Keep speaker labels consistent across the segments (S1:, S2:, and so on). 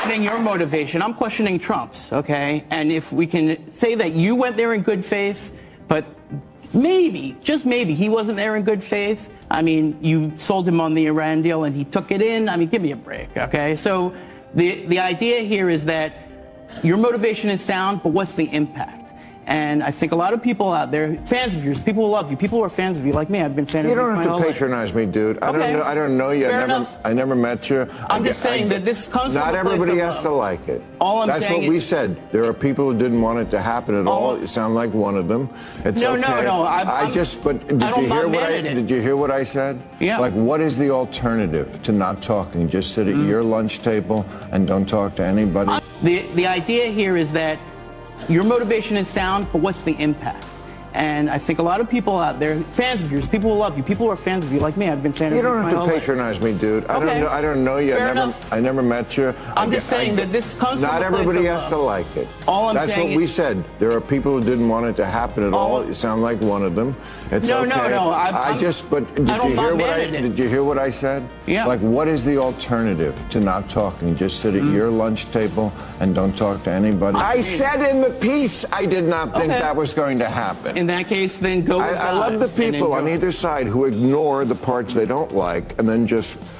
S1: questioning your motivation. I'm questioning Trump's, okay? And if we can say that you went there in good faith, but maybe, just maybe, he wasn't there in good faith. I mean, you sold him on the Iran deal and he took it in. I mean, give me a break, okay? So the idea here is that your motivation is sound, but what's the impact? And I think a lot of people out there, fans of yours, people who love you, people who are fans of you, like me, I've been fans of you.
S2: You don't have to patronize me, dude. I don't know you. I never met you.
S1: I'm just saying that this comes from
S2: not everybody has to like it. That's what we said. There are people who didn't want it to happen at all. You sound like one of them. It's okay.
S1: No.
S2: But did you hear what I said?
S1: Yeah.
S2: Like, what is the alternative to not talking? Just sit at your lunch table and don't talk to anybody.
S1: The idea here is that your motivation is sound, but what's the impact? And I think a lot of people out there, fans of yours, people who love you, people who are fans of you, like me, I've been fans of you.
S2: You don't have to patronize me, dude. I don't know you. I never met you.
S1: I'm just saying that this comes from
S2: not everybody has to like it. That's what we said. There are people who didn't want it to happen at all. You sound like one of them. It's okay. Did you hear what I said?
S1: Yeah.
S2: Like, what is the alternative to not talking? Just sit at your lunch table and don't talk to anybody. I said in the piece I did not think that was going to happen.
S1: In that case, then go with
S2: I love the people on either side who ignore the parts they don't like and then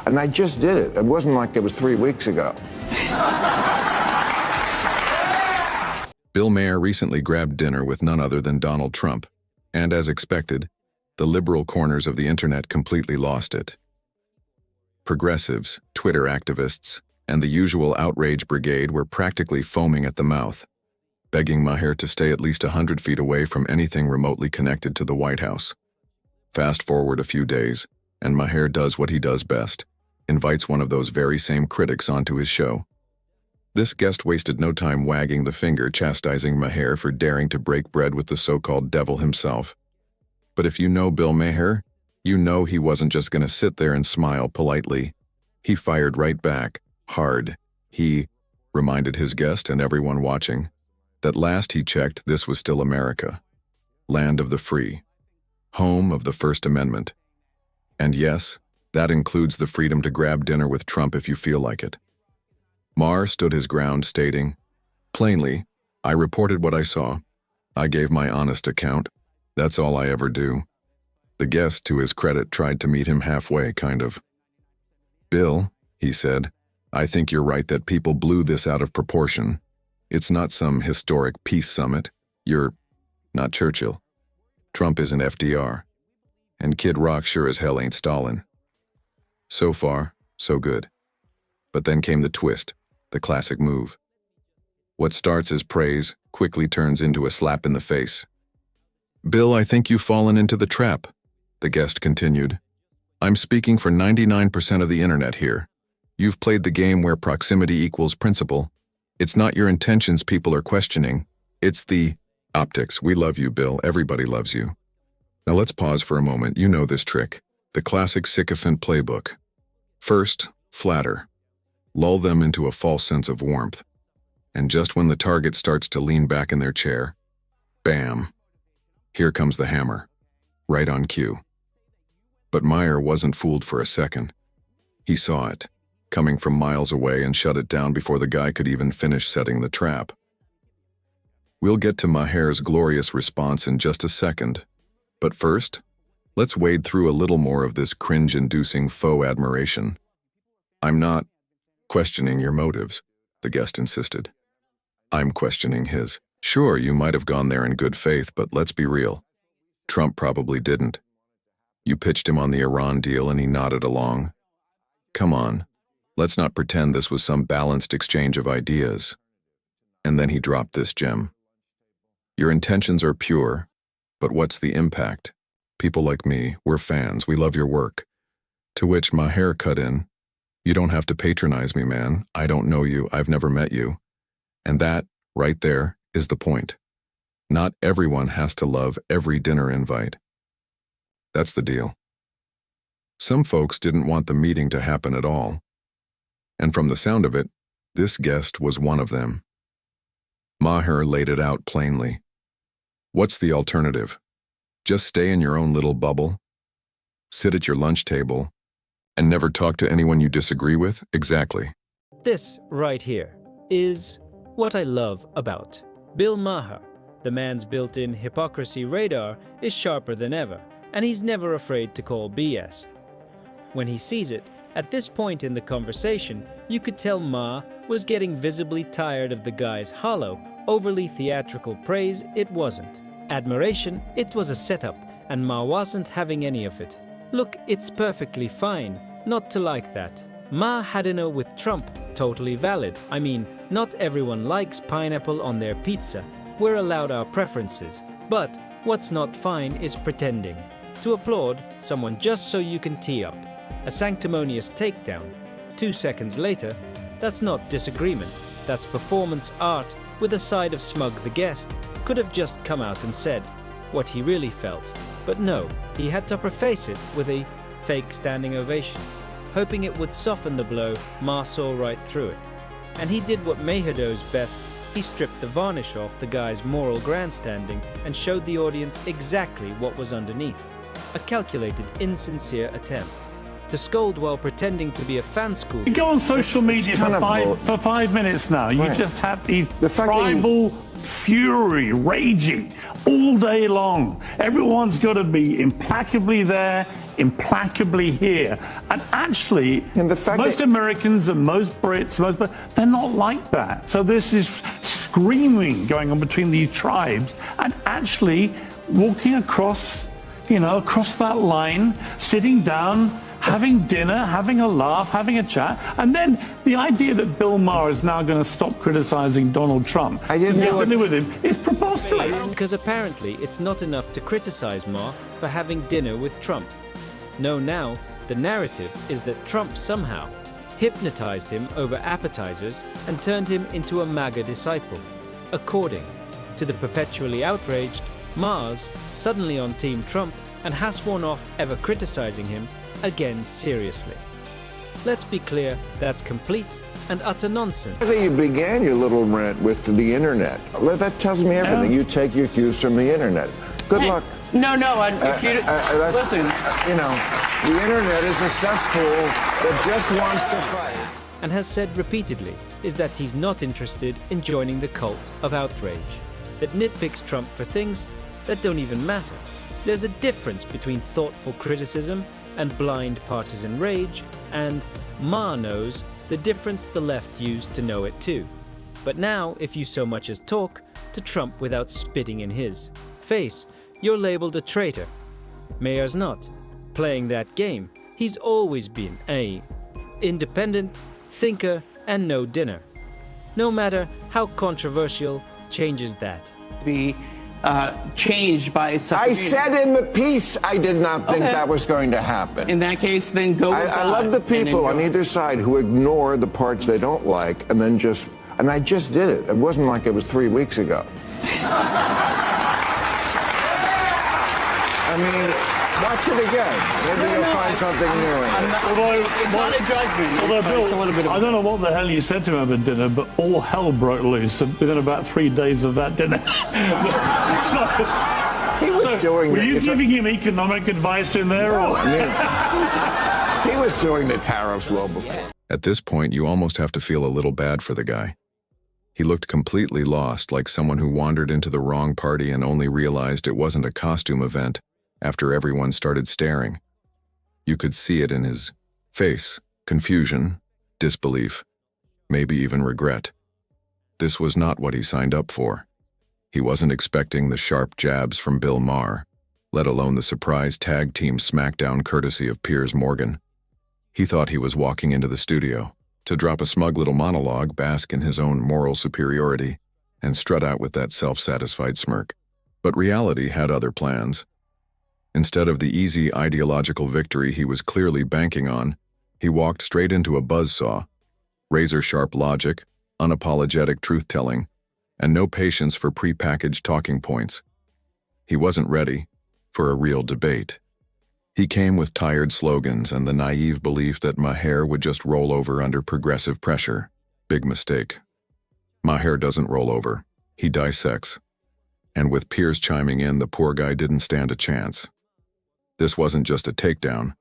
S2: and I just did it. It wasn't like it was 3 weeks ago.
S3: Bill Maher recently grabbed dinner with none other than Donald Trump, and as expected, the liberal corners of the internet completely lost it. Progressives, Twitter activists, and the usual outrage brigade were practically foaming at the mouth, begging Maher to stay at least 100 feet away from anything remotely connected to the White House. Fast forward a few days, and Maher does what he does best, invites one of those very same critics onto his show. This guest wasted no time wagging the finger chastising Maher for daring to break bread with the so-called devil himself. But if you know Bill Maher, you know he wasn't just going to sit there and smile politely. He fired right back, hard. He reminded his guest and everyone watching that last he checked, this was still America, land of the free, home of the First Amendment. And yes, that includes the freedom to grab dinner with Trump if you feel like it. Maher stood his ground, stating, "Plainly, I reported what I saw. I gave my honest account. That's all I ever do." The guest, to his credit, tried to meet him halfway, kind of. "Bill," he said, "I think you're right that people blew this out of proportion. It's not some historic peace summit. You're not Churchill. Trump isn't FDR. And Kid Rock sure as hell ain't Stalin." So far, so good. But then came the twist, the classic move. What starts as praise quickly turns into a slap in the face. "Bill, I think you've fallen into the trap," the guest continued. "I'm speaking for 99% of the internet here. You've played the game where proximity equals principle. It's not your intentions people are questioning. It's the optics. We love you, Bill. Everybody loves you." Now let's pause for a moment. You know this trick. The classic sycophant playbook. First, flatter. Lull them into a false sense of warmth. And just when the target starts to lean back in their chair, bam, here comes the hammer. Right on cue. But Maher wasn't fooled for a second. He saw it, coming from miles away, and shut it down before the guy could even finish setting the trap. We'll get to Maher's glorious response in just a second. But first, let's wade through a little more of this cringe-inducing faux admiration. "I'm not questioning your motives," the guest insisted. "I'm questioning his. Sure, you might have gone there in good faith, but let's be real. Trump probably didn't. You pitched him on the Iran deal and he nodded along. Come on, let's not pretend this was some balanced exchange of ideas." And then he dropped this gem. "Your intentions are pure, but what's the impact? People like me, we're fans, we love your work." To which Maher cut in, "You don't have to patronize me, man. I don't know you, I've never met you." And that, right there, is the point. Not everyone has to love every dinner invite. That's the deal. Some folks didn't want the meeting to happen at all. And from the sound of it, this guest was one of them. Maher laid it out plainly. What's the alternative? Just stay in your own little bubble? Sit at your lunch table and never talk to anyone you disagree with? Exactly.
S4: This right here is what I love about Bill Maher. The man's built-in hypocrisy radar is sharper than ever, and he's never afraid to call BS. When he sees it, at this point in the conversation, you could tell Ma was getting visibly tired of the guy's hollow, overly theatrical praise. It wasn't. Admiration, it was a setup, and Ma wasn't having any of it. Look, it's perfectly fine not to like that. Ma had dinner with Trump, totally valid. I mean, not everyone likes pineapple on their pizza. We're allowed our preferences. But what's not fine is pretending to applaud someone just so you can tee up. A sanctimonious takedown. 2 seconds later, that's not disagreement. That's performance art with a side of smug. The guest could have just come out and said what he really felt. But no, he had to preface it with a fake standing ovation. Hoping it would soften the blow, Ma saw right through it. And he did what Maher does best. He stripped the varnish off the guy's moral grandstanding and showed the audience exactly what was underneath. A calculated, insincere attempt to scold while pretending to be a fan school.
S5: You go on social media for 5 minutes now. You just have these tribal fury raging all day long. Everyone's got to be implacably there, implacably here. And actually, most Americans and most Brits, they're not like that. So there's this screaming going on between these tribes, and actually walking across, across that line, sitting down, having dinner, having a laugh, having a chat. And then the idea that Bill Maher is now going to stop criticizing Donald Trump with him is preposterous.
S4: Because apparently it's not enough to criticize Maher for having dinner with Trump. No, now the narrative is that Trump somehow hypnotized him over appetizers and turned him into a MAGA disciple. According to the perpetually outraged, Maher's suddenly on Team Trump and has sworn off ever criticizing him again seriously. Let's be clear, that's complete and utter nonsense.
S2: I think you began your little rant with the internet. That tells me everything. You take your cues from the internet. Good luck.
S1: No, if you listen.
S2: The internet is a cesspool that just wants to fight.
S4: And has said repeatedly is that he's not interested in joining the cult of outrage that nitpicks Trump for things that don't even matter. There's a difference between thoughtful criticism and blind partisan rage, and Ma knows the difference the left used to know it too. But now, if you so much as talk to Trump without spitting in his face, you're labeled a traitor. Maher's not playing that game. He's always been a independent thinker and no dinner. No matter how controversial changes that.
S1: Be changed by
S2: I said in the piece I did not think that was going to happen.
S1: In that case, then go with
S2: I love the people on either side who ignore the parts they don't like and then and I just did it. It wasn't like it was 3 weeks ago. I mean, watch it again. Maybe you'll find something new in it.
S1: It's not a judgment.
S5: Although, Bill, I don't know what the hell you said to him at dinner, but all hell broke loose within about 3 days of that dinner.
S2: He was doing
S5: Were you giving him economic advice in there?
S2: No, I mean, he was doing the tariffs well before.
S3: At this point, you almost have to feel a little bad for the guy. He looked completely lost, like someone who wandered into the wrong party and only realized it wasn't a costume event after everyone started staring. You could see it in his face: confusion, disbelief, maybe even regret. This was not what he signed up for. He wasn't expecting the sharp jabs from Bill Maher, let alone the surprise tag team smackdown courtesy of Piers Morgan. He thought he was walking into the studio to drop a smug little monologue, bask in his own moral superiority, and strut out with that self-satisfied smirk. But reality had other plans. Instead of the easy ideological victory he was clearly banking on, he walked straight into a buzzsaw, razor-sharp logic, unapologetic truth-telling, and no patience for prepackaged talking points. He wasn't ready for a real debate. He came with tired slogans and the naive belief that Maher would just roll over under progressive pressure. Big mistake. Maher doesn't roll over. He dissects. And with Piers chiming in, the poor guy didn't stand a chance. This wasn't just a takedown.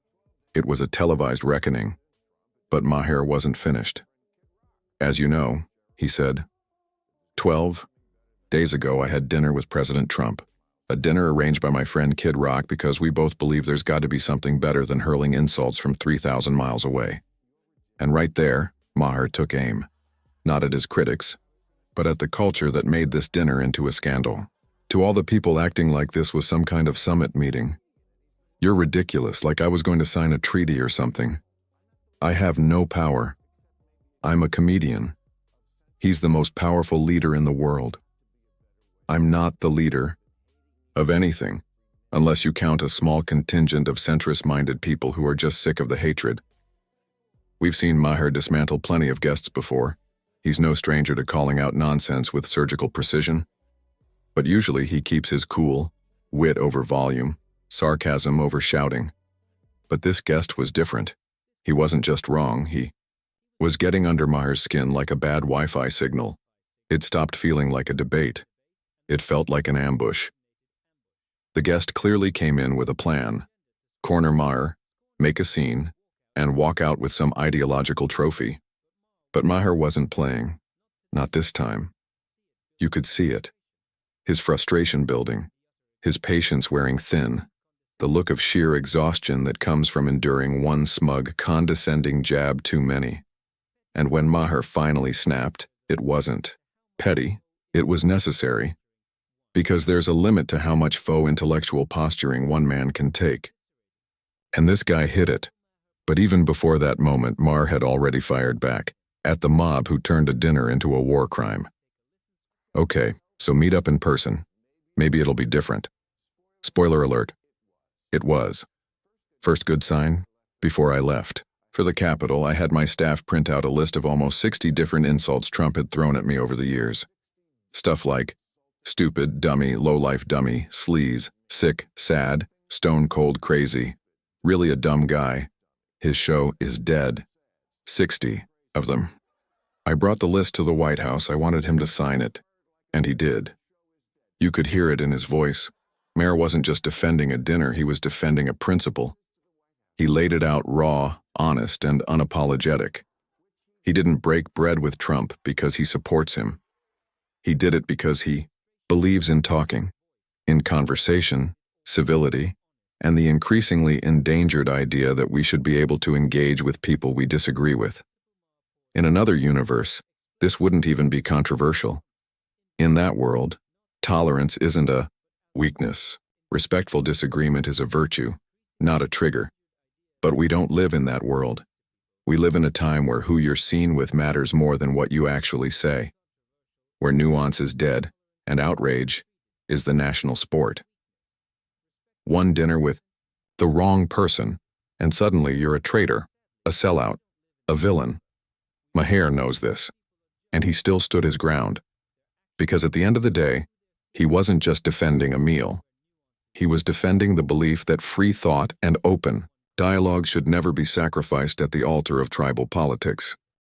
S3: It was a televised reckoning. But Maher wasn't finished. As you know, he said, 12 days ago I had dinner with President Trump. A dinner arranged by my friend Kid Rock because we both believe there's got to be something better than hurling insults from 3,000 miles away. And right there, Maher took aim. Not at his critics, but at the culture that made this dinner into a scandal. To all the people acting like this was some kind of summit meeting. You're ridiculous, like I was going to sign a treaty or something. I have no power. I'm a comedian. He's the most powerful leader in the world. I'm not the leader of anything, unless you count a small contingent of centrist-minded people who are just sick of the hatred. We've seen Maher dismantle plenty of guests before. He's no stranger to calling out nonsense with surgical precision. But usually he keeps his cool, wit over volume, sarcasm over shouting. But this guest was different. He wasn't just wrong, he was getting under Maher's skin like a bad Wi-Fi signal. It stopped feeling like a debate. It felt like an ambush. The guest clearly came in with a plan. Corner Maher, make a scene, and walk out with some ideological trophy. But Maher wasn't playing. Not this time. You could see it. His frustration building. His patience wearing thin. The look of sheer exhaustion that comes from enduring one smug, condescending jab too many. And when Maher finally snapped, it wasn't petty. It was necessary. Because there's a limit to how much faux intellectual posturing one man can take. And this guy hit it. But even before that moment, Maher had already fired back, at the mob who turned a dinner into a war crime. Okay, so meet up in person. Maybe it'll be different. Spoiler alert. It was. First good sign? Before I left. For the Capitol, I had my staff print out a list of almost 60 different insults Trump had thrown at me over the years. Stuff like stupid, dummy, low-life dummy, sleaze, sick, sad, stone-cold crazy, really a dumb guy. His show is dead. 60 of them. I brought the list to the White House. I wanted him to sign it. And he did. You could hear it in his voice. Maher wasn't just defending a dinner, he was defending a principle. He laid it out raw, honest, and unapologetic. He didn't break bread with Trump because he supports him. He did it because he believes in talking, in conversation, civility, and the increasingly endangered idea that we should be able to engage with people we disagree with. In another universe, this wouldn't even be controversial. In that world, tolerance isn't a weakness. Respectful disagreement is a virtue, not a trigger. But we don't live in that world. We live in a time where who you're seen with matters more than what you actually say. Where nuance is dead, and outrage is the national sport. One dinner with the wrong person, and suddenly you're a traitor, a sellout, a villain. Maher knows this, and he still stood his ground. Because at the end of the day, he wasn't just defending a meal. He was defending the belief that free thought and open dialogue should never be sacrificed at the altar of tribal politics.